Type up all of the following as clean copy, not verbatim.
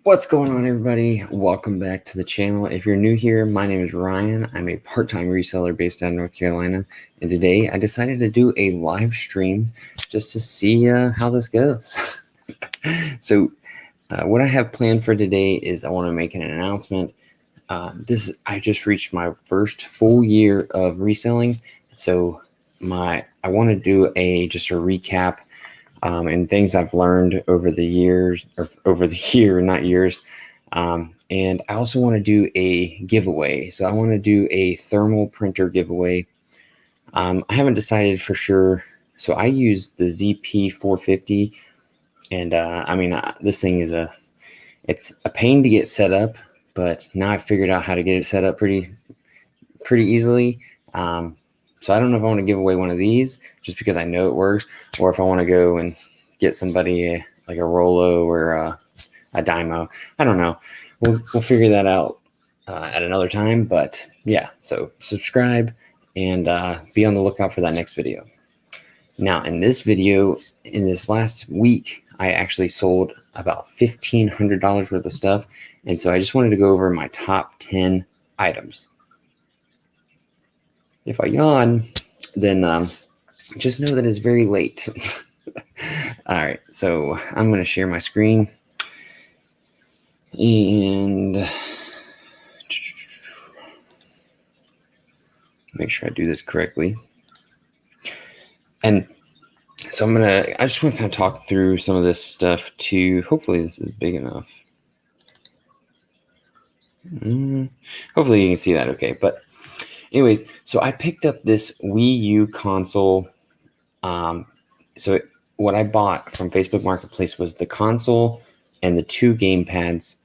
What's going on, everybody? Welcome back to the channel. If you're new here, my name is Ryan. I'm a part-time reseller based out of North Carolina, and today I decided to do a live stream just to see how this goes. So what I have planned for today is I want to make an announcement. I just reached my first full year of reselling, so I want to do just a recap and things I've learned over the years, or over the year, not years. And I also want to do a giveaway. So I want to do a thermal printer giveaway. I haven't decided for sure. So I use the ZP450, and this thing is it's a pain to get set up, but now I've figured out how to get it set up pretty easily. So I don't know if I want to give away one of these just because I know it works, or if I want to go and get somebody like a Rolo or a Dymo. I don't know. We'll figure that out at another time. But yeah, so subscribe and be on the lookout for that next video. Now, in this video, in this last week, I actually sold about $1,500 worth of stuff. And so I just wanted to go over my top 10 items. If I yawn, then just know that it's very late. All right, so I'm going to share my screen and make sure I do this correctly. And so I just want to kind of talk through some of this stuff too. Hopefully this is big enough. Hopefully you can see that okay, but anyways, so I picked up this Wii U console. What I bought from Facebook Marketplace was the console and the 2 game pads,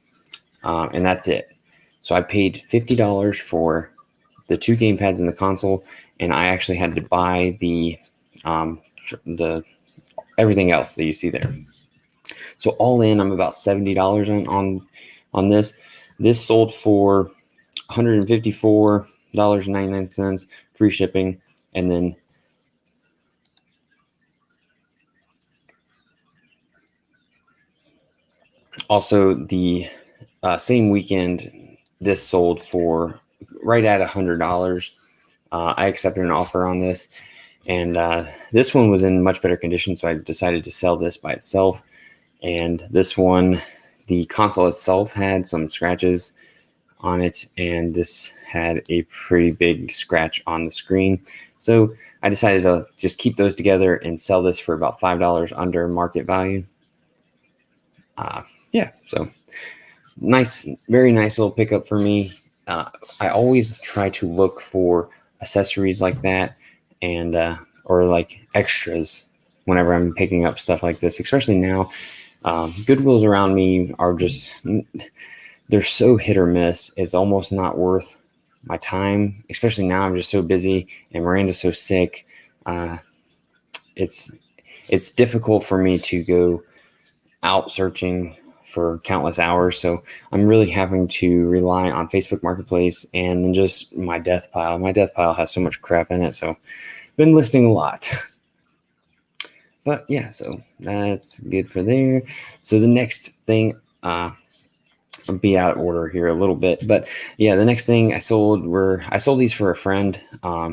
and that's it. So I paid $50 for the 2 game pads and the console, and I actually had to buy the everything else that you see there. So all in, I'm about $70 on this. This sold for $154.99, free shipping, and then also the same weekend, this sold for right at $100. I accepted an offer on this, and this one was in much better condition, so I decided to sell this by itself. And this one, the console itself had some scratches on it, and this had a pretty big scratch on the screen. So I decided to just keep those together and sell this for about $5 under market value. Yeah, so nice, very nice little pickup for me. I always try to look for accessories like that, and or like extras whenever I'm picking up stuff like this, especially now. Goodwills around me are just, they're so hit or miss. It's almost not worth my time, especially now. I'm just so busy and Miranda's so sick. It's difficult for me to go out searching for countless hours. So I'm really having to rely on Facebook Marketplace and then just my death pile. My death pile has so much crap in it. So I've been listing a lot. But yeah, so that's good for there. So the next thing, I'll be out of order here a little bit, but yeah, the next thing I sold these for a friend.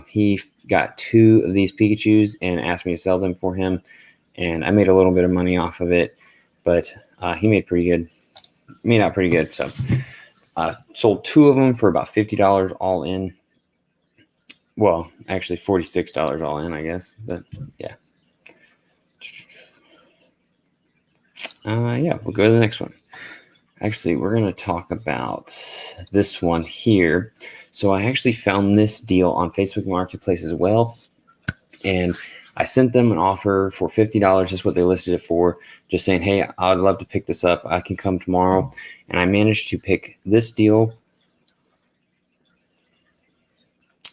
He got 2 of these Pikachus and asked me to sell them for him, and I made a little bit of money off of it, but he made out pretty good. So sold 2 of them for about $50 all in. Well, actually $46 all in, I guess, but yeah. Yeah, we'll go to the next one. Actually, we're going to talk about this one here. So I actually found this deal on Facebook Marketplace as well, and I sent them an offer for $50. That's what they listed it for. Just saying, hey, I would love to pick this up. I can come tomorrow. And I managed to pick this deal.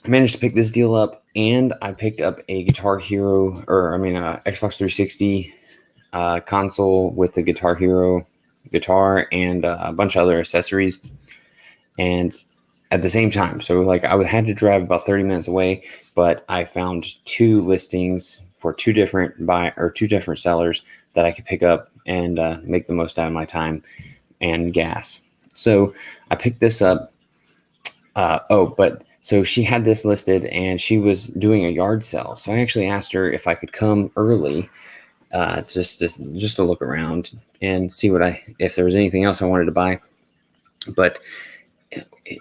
Up, and I picked up a Guitar Hero, Xbox 360 console with the Guitar Hero guitar and a bunch of other accessories, and at the same time. So like I had to drive about 30 minutes away, but I found 2 listings for 2 different sellers that I could pick up and make the most out of my time. and gas. So I picked this up. So she had this listed and she was doing a yard sale. So I actually asked her if I could come early, just to look around and see if there was anything else I wanted to buy. But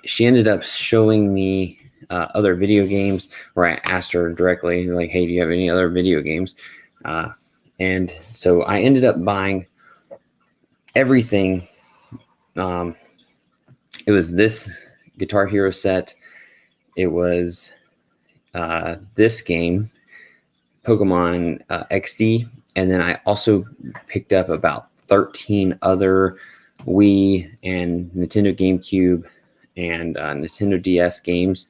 she ended up showing me other video games, where I asked her directly, like, hey, do you have any other video games? And so I ended up buying everything. It was this Guitar Hero set. It was this game, Pokemon XD. And then I also picked up about 13 other Wii and Nintendo GameCube and Nintendo DS games.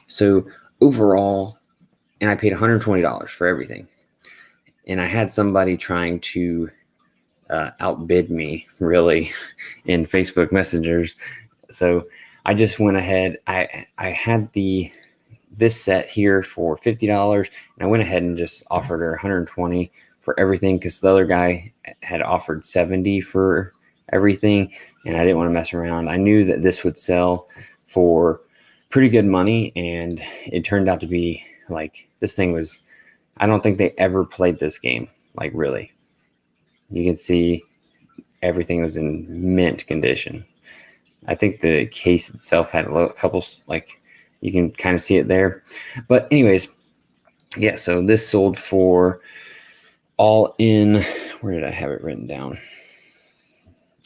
So overall, and I paid $120 for everything. And I had somebody trying to outbid me, really, in Facebook Messengers. So I just went ahead. I had this set here for $50, and I went ahead and just offered her $120 for everything, because the other guy had offered $70 for everything, and I didn't want to mess around. I knew that this would sell for pretty good money, and it turned out to be like, this thing was, I don't think they ever played this game, like, really. You can see everything was in mint condition. I think the case itself had a couple, like, you can kind of see it there. But anyways, yeah, so this sold for all in, where did I have it written down?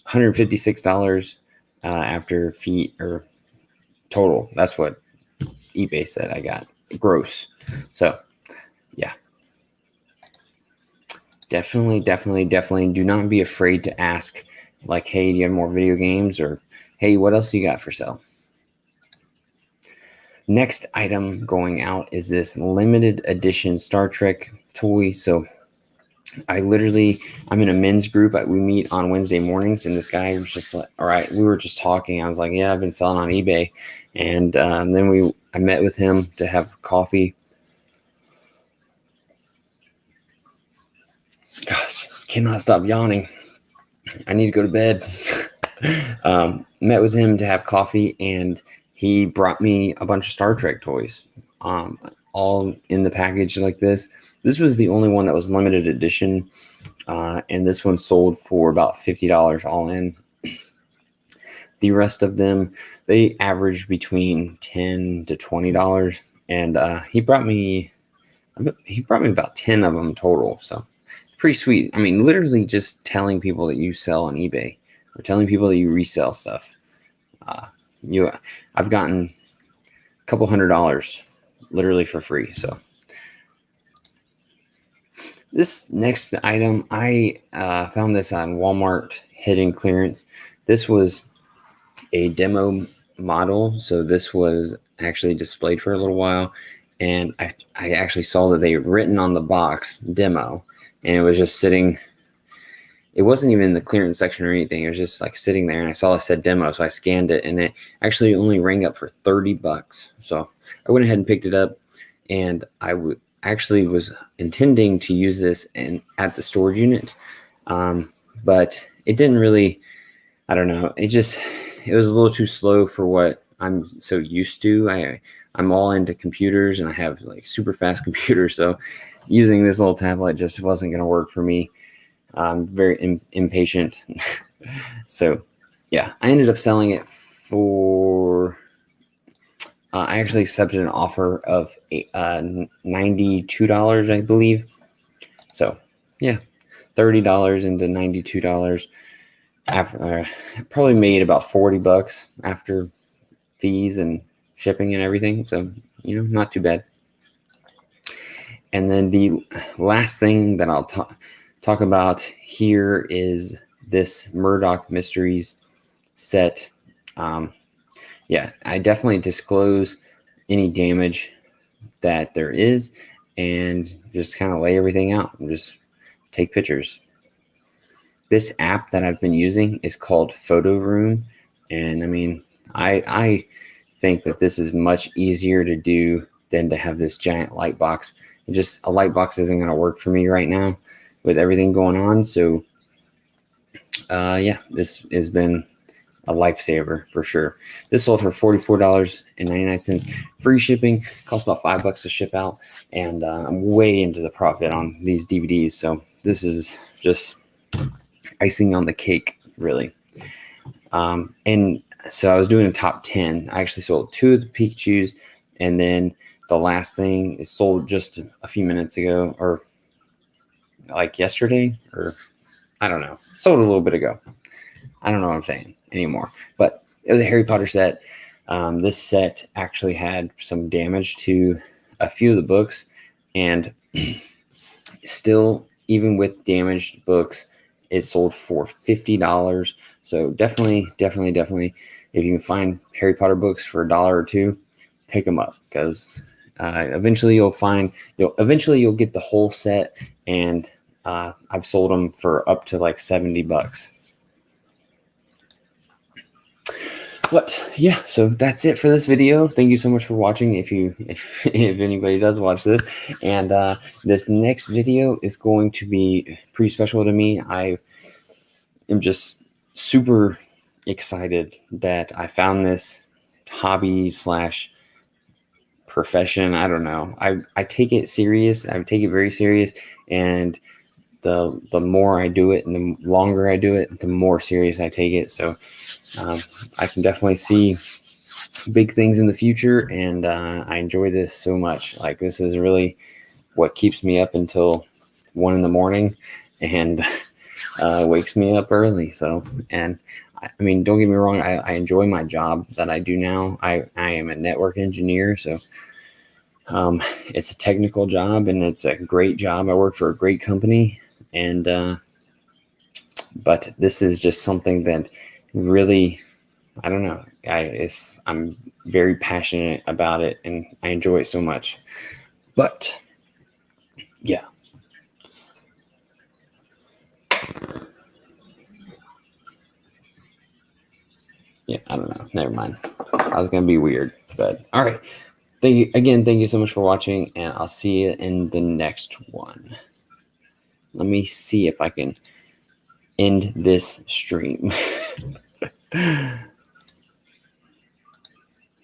$156 after fee, or total. That's what eBay said I got, gross. So yeah, definitely do not be afraid to ask, like, hey, do you have more video games? Or hey, what else you got for sale? Next item going out is this limited edition Star Trek toy. So I'm in a men's group. We meet on Wednesday mornings, and this guy was just like, all right, we were just talking. I was like, yeah, I've been selling on eBay. And then I met with him to have coffee. Gosh, cannot stop yawning. I need to go to bed. Met with him to have coffee, and he brought me a bunch of Star Trek toys, all in the package like this. This was the only one that was limited edition, and this one sold for about $50 all in. The rest of them, they averaged between $10 to $20, and he brought me about 10 of them total. So pretty sweet. I mean, literally just telling people that you sell on eBay, or telling people that you resell stuff. I've gotten a couple $100 literally for free. So this next item, I found this on Walmart hidden clearance. This was a demo model. So this was actually displayed for a little while, and I actually saw that they had written on the box demo, and it was just sitting. It wasn't even in the clearance section or anything. It was just like sitting there, and I saw it said demo, so I scanned it, and it actually only rang up for $30. So I went ahead and picked it up, and I actually was intending to use this at the storage unit, but it didn't really. I don't know. It was a little too slow for what I'm so used to. I'm all into computers, and I have like super fast computers, so using this little tablet just wasn't going to work for me. I'm very impatient. So yeah, I ended up selling it for, I actually accepted an offer of $92, I believe. So yeah, $30 into $92. After probably made about $40 after fees and shipping and everything. So, not too bad. And then the last thing that I'll talk about here is this Murdoch Mysteries set. Yeah, I definitely disclose any damage that there is, and just kind of lay everything out and just take pictures. This app that I've been using is called Photo Room, and I mean, I think that this is much easier to do than to have this giant light box. A light box isn't going to work for me right now with everything going on. So Yeah, this has been a lifesaver for sure. This sold for $44.99, free shipping. Cost about $5 to ship out, and I'm way into the profit on these DVDs. So this is just icing on the cake, really. And so I was doing a top 10. I actually sold 2 of the Pikachus, and then the last thing is sold just a few minutes ago, or like yesterday, or I don't know. Sold a little bit ago. I don't know what I'm saying anymore, but it was a Harry Potter set. This set actually had some damage to a few of the books, and still, even with damaged books, it sold for $50. So definitely, if you can find Harry Potter books for $1 or $2, pick them up, because eventually you'll get the whole set, and I've sold them for up to like $70. But yeah, so that's it for this video. Thank you so much for watching. If anybody does watch this, and this next video is going to be pretty special to me. I am just super excited that I found this hobby slash profession. I don't know. I take it serious. I take it very serious, and the more I do it and the longer I do it, the more serious I take it. So I can definitely see big things in the future, and I enjoy this so much. Like, this is really what keeps me up until 1 a.m. and wakes me up early. So, and I mean, don't get me wrong, I enjoy my job that I do now. I am a network engineer, so it's a technical job, and it's a great job. I work for a great company, and but this is just something that really, I don't know, I'm very passionate about it, and I enjoy it so much. But yeah. Yeah, I don't know. Never mind. I was gonna be weird, but all right. Thank you so much for watching, and I'll see you in the next one. Let me see if I can end this stream.